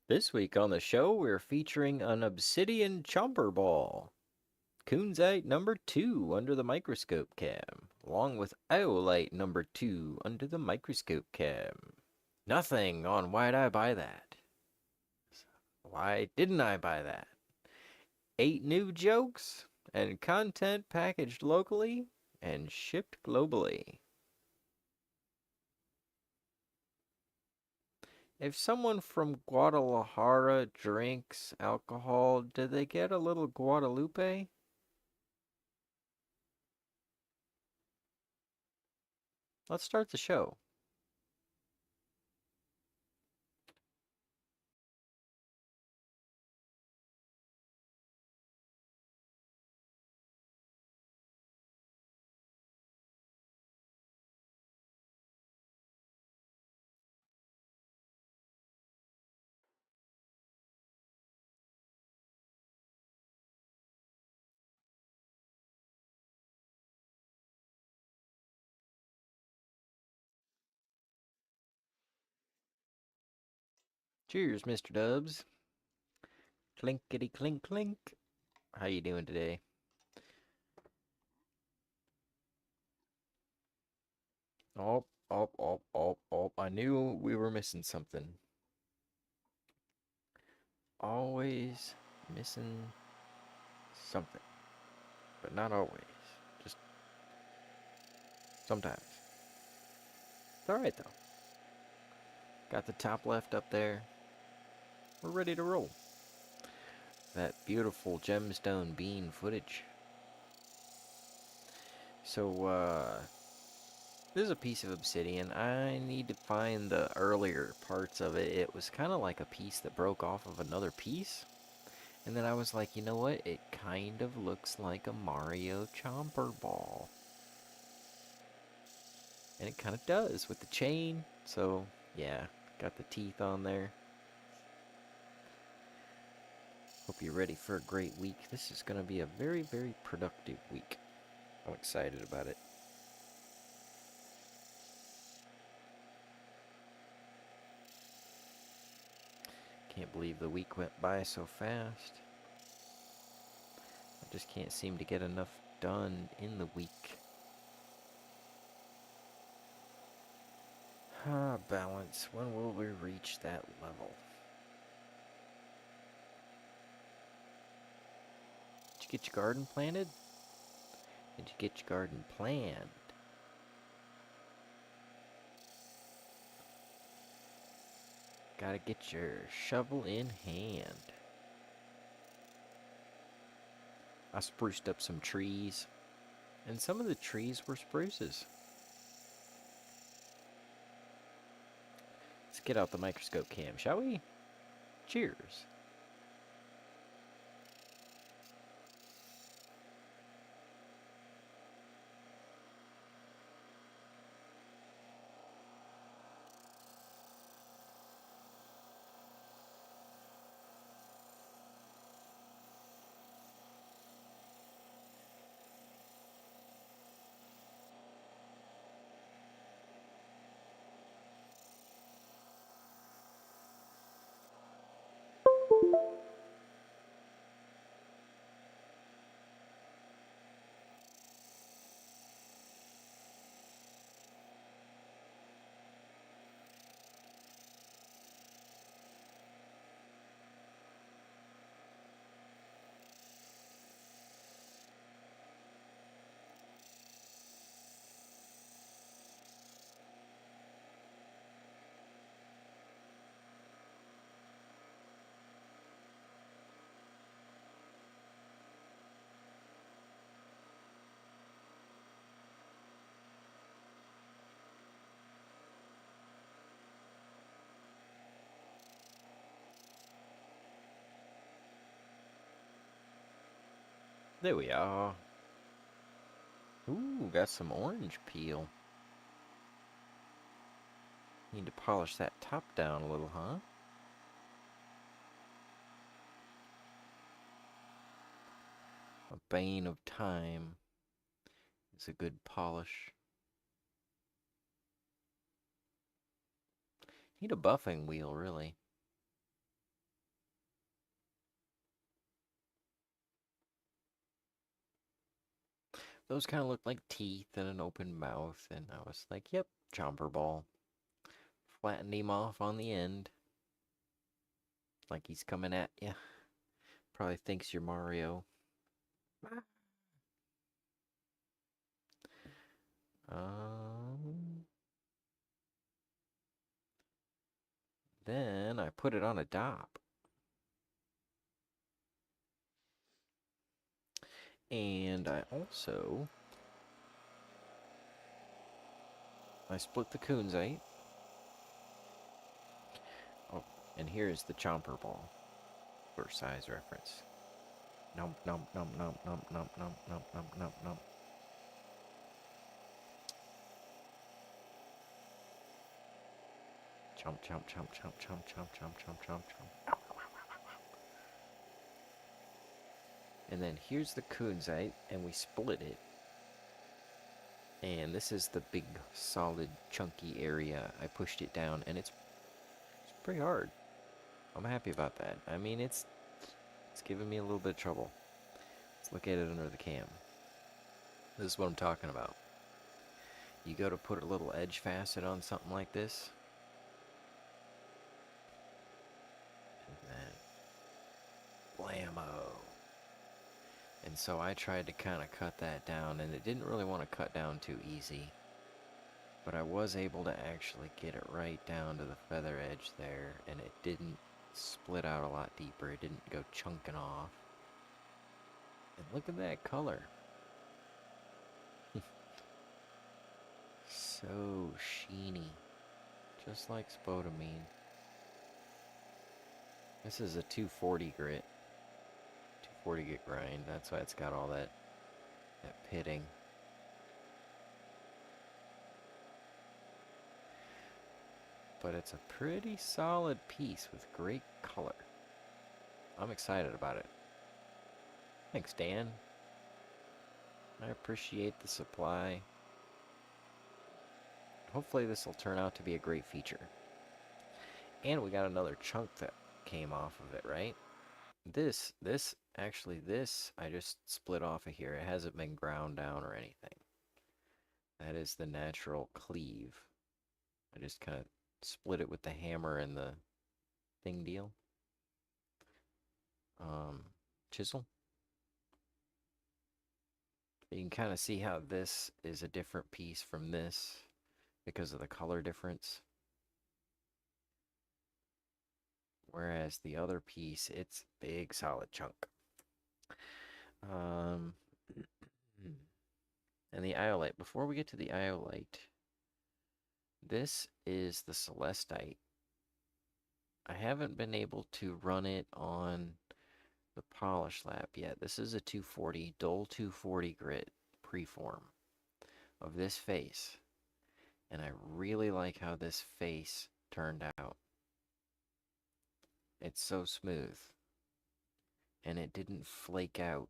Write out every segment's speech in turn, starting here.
This week on the show, we're featuring an obsidian chomper ball, kunzite number 2 under the microscope cam, along with iolite number 2 under the microscope cam. Nothing on why'd I buy that? Why didn't I buy that? 8 new jokes and content packaged locally and shipped globally. If someone from Guadalajara drinks alcohol, do they get a little Guadalupe? Let's start the show. Cheers, Mr. Dubs. Clinkety clink clink. How you doing today? Oh, oh, oh, oh, oh. I knew we were missing something. Always missing something. But not always. Just sometimes. It's alright though. Got the top left up there. We're ready to roll. That beautiful gemstone bean footage. So, this is a piece of obsidian. I need to find the earlier parts of it. It was kind of like a piece that broke off of another piece. And then I was like, you know what? It kind of looks like a Mario Chomper ball. And it kind of does with the chain. So, yeah, got the teeth on there. Hope you're ready for a great week. This is going to be a very, very productive week. I'm excited about it. Can't believe the week went by so fast. I just can't seem to get enough done in the week. Balance. When will we reach that level? Did you get your garden planted? Did you get your garden planned? Gotta get your shovel in hand. I spruced up some trees, and some of the trees were spruces. Let's get out the microscope cam, shall we? Cheers. There we are. Ooh, got some orange peel. Need to polish that top down a little, huh? A bane of time is a good polish. Need a buffing wheel, really. those kind of look like teeth and an open mouth, and I was like, yep, Chomper ball. Flattened him off on the end, like he's coming at you. Probably thinks you're Mario. Um, then I put it on a dop. And I split the kunzite. Oh, and here's the chomper ball for size reference. Nom nom nom nom nom nom nom nom nom nom nom. Chomp chomp chomp chomp chomp chomp chomp chomp chomp chomp. And then here's the kunzite, and we split it. And this is the big, solid, chunky area. I pushed it down, and it's pretty hard. I'm happy about that. I mean, it's giving me a little bit of trouble. Let's look at it under the cam. This is what I'm talking about. You go to put a little edge facet on something like this, and then blammo. And so I tried to kind of cut that down, and it didn't really want to cut down too easy. But I was able to actually get it right down to the feather edge there, and it didn't split out a lot deeper. It didn't go chunking off. And look at that color. So sheeny. Just like spodumene. This is a 240 grit. 240 grit grind. That's why it's got all that pitting. But it's a pretty solid piece with great color. I'm excited about it. Thanks, Dan. I appreciate the supply. Hopefully this will turn out to be a great feature. And we got another chunk that came off of it, right? This, I just split off of here. It hasn't been ground down or anything. That is the natural cleave. I just kind of split it with the hammer and the thing deal. Chisel. You can kind of see how this is a different piece from this because of the color difference. Whereas the other piece, it's big, solid chunk. And the iolite. Before we get to the iolite, this is the celestite. I haven't been able to run it on the polish lap yet. This is a 240, dull 240 grit preform of this face. And I really like how this face turned out. It's so smooth. And it didn't flake out.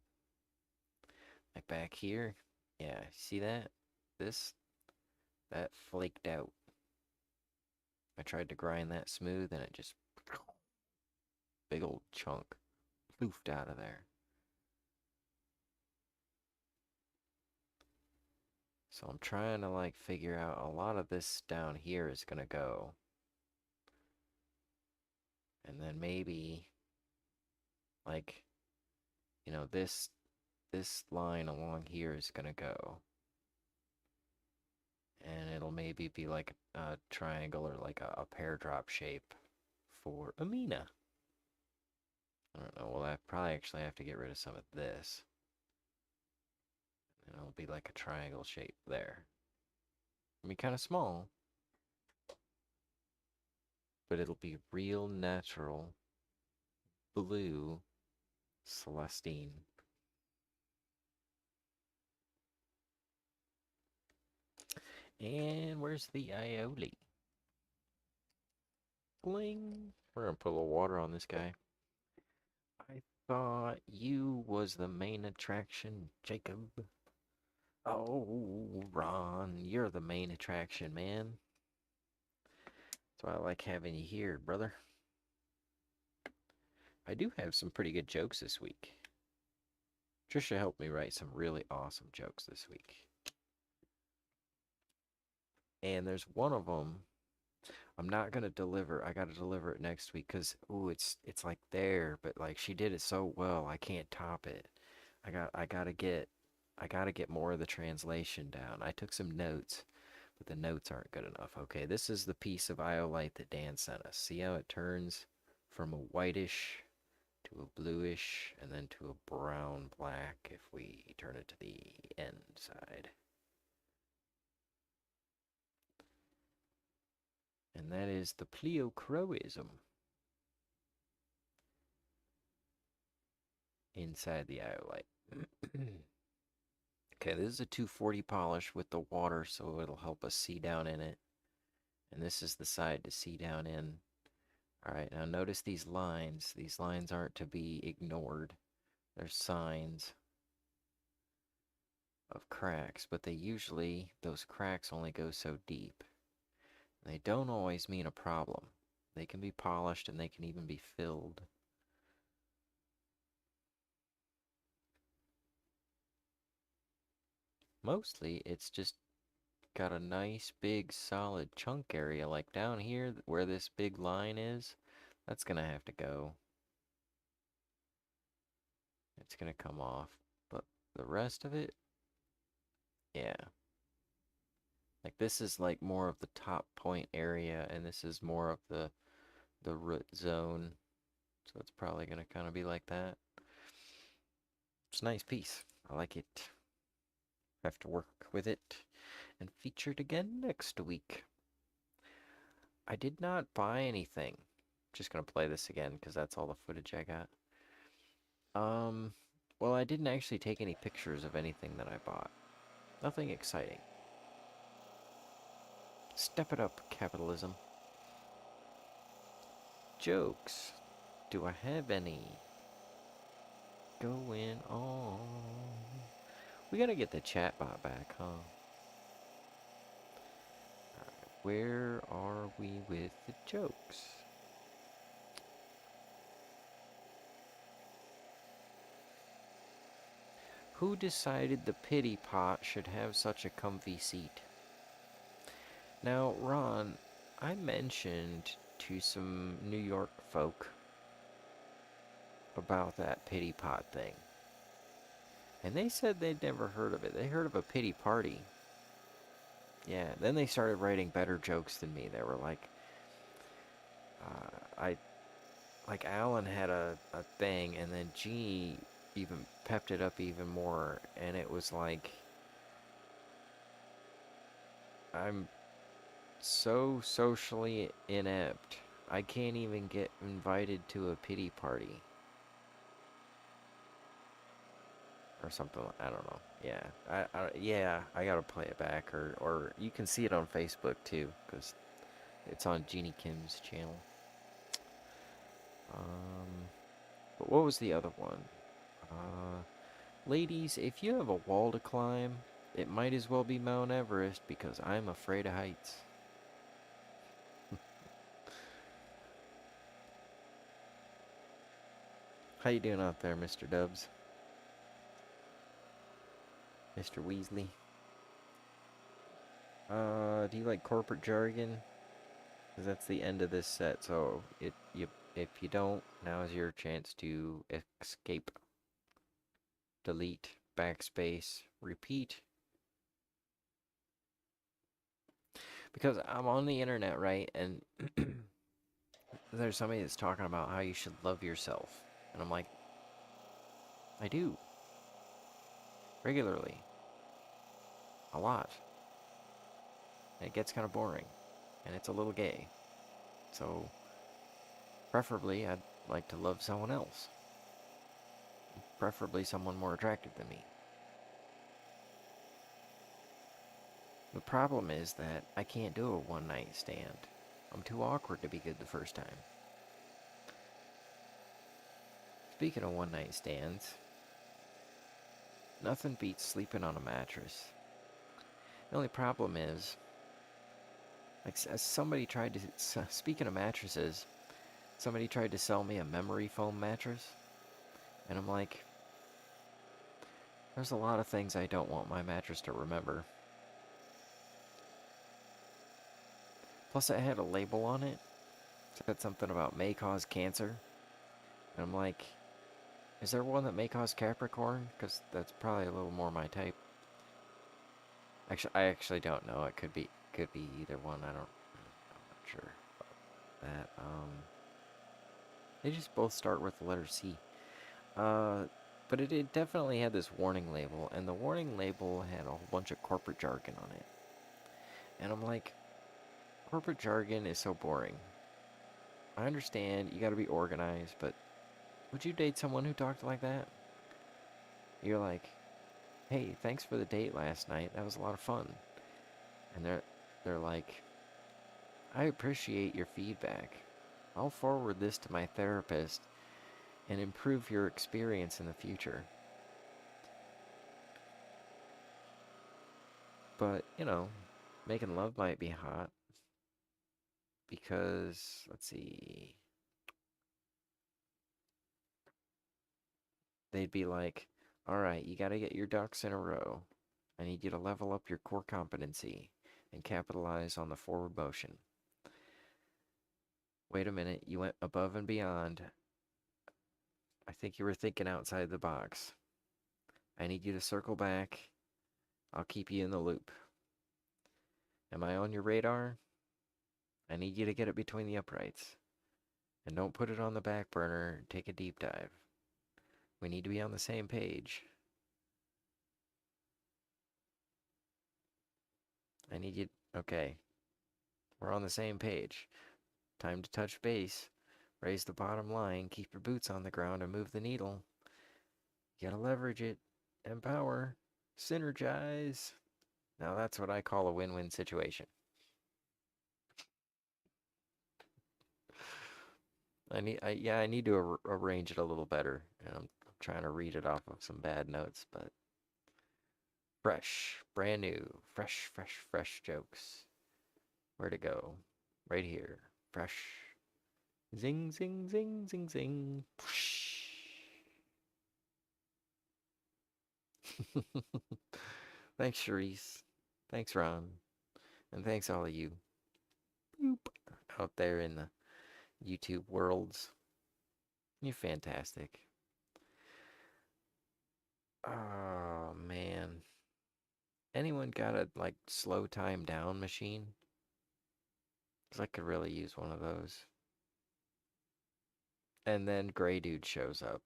Like back here, yeah, see that? That flaked out. I tried to grind that smooth and it just, big old chunk, floofed out of there. So I'm trying to like figure out a lot of this down here is gonna go. And then maybe like, you know, this line along here is gonna go. And it'll maybe be like a triangle or like a pear drop shape for Amina. I don't know, well I probably actually have to get rid of some of this. And it'll be like a triangle shape there. I mean, kind of small. But it'll be real natural blue celestine. And where's the aioli? Bling. We're gonna put a little water on this guy. I thought you was the main attraction, Jacob. Oh, Ron, you're the main attraction, man. That's why I like having you here, brother. I do have some pretty good jokes this week. Trisha helped me write some really awesome jokes this week. And there's one of them I'm not gonna deliver. I gotta deliver it next week because ooh, it's like there, but like she did it so well, I can't top it. I gotta get more of the translation down. I took some notes, but the notes aren't good enough. Okay, this is the piece of iolite that Dan sent us. See how it turns from a whitish to a bluish and then to a brown black if we turn it to the end side. And that is the pleochroism inside the iolite. Okay, this is a 240 polish with the water, so it'll help us see down in it. And this is the side to see down in. All right, now notice these lines. These lines aren't to be ignored. They're signs of cracks, but those cracks only go so deep. They don't always mean a problem. They can be polished and they can even be filled. Mostly, it's just got a nice big solid chunk area. Like down here where this big line is, that's gonna have to go. It's gonna come off. But the rest of it, yeah. Like this is like more of the top point area and this is more of the root zone. So it's probably gonna kind of be like that. It's a nice piece. I like it. Have to work with it and feature it again next week. I did not buy anything. Just gonna play this again because that's all the footage I got. Well, I didn't actually take any pictures of anything that I bought. Nothing exciting. Step it up, capitalism. Jokes. Do I have any going on? We gotta get the chatbot back, huh? Alright, where are we with the jokes? Who decided the pity pot should have such a comfy seat? Now, Ron, I mentioned to some New York folk about that pity pot thing. And they said they'd never heard of it. They heard of a pity party. Yeah, then they started writing better jokes than me. They were like, like Alan had a thing, and then Jeannie even pepped it up even more, and it was like, I'm so socially inept. I can't even get invited to a pity party. Or something, I don't know. Yeah, I gotta play it back, or you can see it on Facebook too, because it's on Jeannie Kim's channel. But what was the other one? Ladies, if you have a wall to climb, it might as well be Mount Everest because I'm afraid of heights. How you doing out there, Mr. Dubs? Mr. Weasley? Do you like corporate jargon? Because that's the end of this set, so if you don't, now is your chance to escape. Delete, backspace, repeat. Because I'm on the internet, right, and there's somebody that's talking about how you should love yourself. And I'm like, I do. Regularly. A lot. And it gets kind of boring. And it's a little gay. So, preferably, I'd like to love someone else. Preferably someone more attractive than me. The problem is that I can't do a one-night stand. I'm too awkward to be good the first time. Speaking of one-night stands, nothing beats sleeping on a mattress. The only problem is, like, somebody tried to, speaking of mattresses, somebody tried to sell me a memory foam mattress. And I'm like, There's a lot of things I don't want my mattress to remember. Plus, it had a label on it. It said something about may cause cancer. And I'm like, is there one that may cause Capricorn? Because that's probably a little more my type. Actually, I actually don't know. It could be either one. I'm not sure about that. They just both start with the letter C. But it definitely had this warning label, and the warning label had a whole bunch of corporate jargon on it. And I'm like, corporate jargon is so boring. I understand you got to be organized, but would you date someone who talked like that? You're like, hey, thanks for the date last night. That was a lot of fun. And they're like, I appreciate your feedback. I'll forward this to my therapist and improve your experience in the future. But, making love might be hot because, let's see, they'd be like, all right, you got to get your ducks in a row. I need you to level up your core competency and capitalize on the forward motion. Wait a minute, you went above and beyond. I think you were thinking outside the box. I need you to circle back. I'll keep you in the loop. Am I on your radar? I need you to get it between the uprights. And don't put it on the back burner. Take a deep dive. We need to be on the same page. I need you. Okay. We're on the same page. Time to touch base. Raise the bottom line. Keep your boots on the ground and move the needle. You gotta leverage it. Empower. Synergize. Now that's what I call a win-win situation. I need to arrange it a little better. And I'm trying to read it off of some bad notes, but fresh, brand new, fresh jokes. Where to go? Right here. Fresh. Zing, zing, zing, zing, zing. Thanks, Charisse. Thanks, Ron. And thanks all of you Boop. Out there in the YouTube worlds. You're fantastic. Oh, man. Anyone got a, like, slow time down machine? Because I could really use one of those. And then Gray Dude shows up.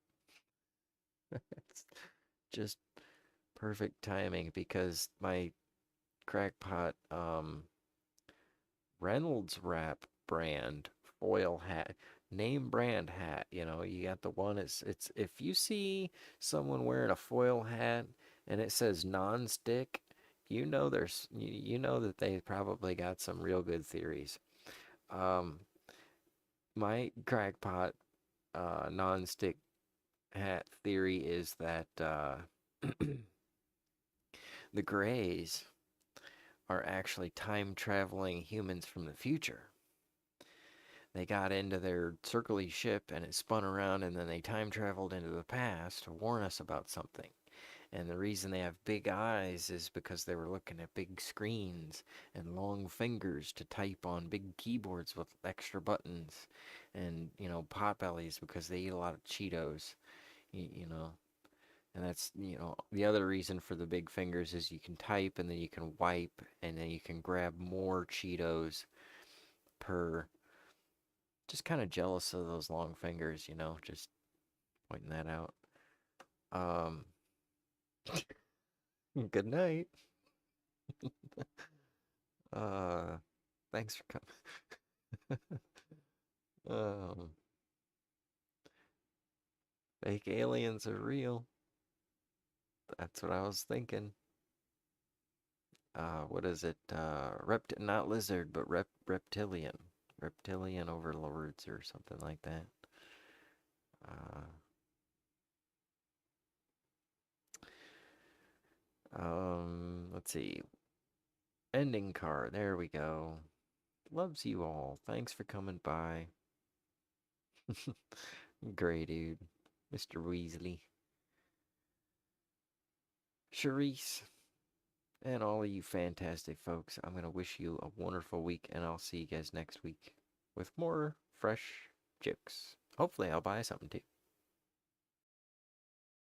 It's just perfect timing because my crackpot Reynolds Wrap brand foil hat, name brand hat, you got the one, it's if you see someone wearing a foil hat and it says non-stick, you know that they probably got some real good theories. Um, my crackpot non-stick hat theory is that the Greys are actually time traveling humans from the future. They got into their circly ship and it spun around, and then they time traveled into the past to warn us about something. And the reason they have big eyes is because they were looking at big screens and long fingers to type on big keyboards with extra buttons, and pot bellies because they eat a lot of Cheetos, you know. And that's, the other reason for the big fingers is you can type and then you can wipe and then you can grab more Cheetos per. Just kind of jealous of those long fingers, just pointing that out. Um, good night. Uh, thanks for coming. um, fake aliens are real. That's what I was thinking. What is it? Not lizard, but reptilian. Reptilian overlords or something like that. Uh, let's see. Ending card. There we go. Loves you all. Thanks for coming by. Gray dude. Mr. Weasley. Charisse, and all of you fantastic folks. I'm going to wish you a wonderful week, and I'll see you guys next week with more fresh jokes. Hopefully, I'll buy something too.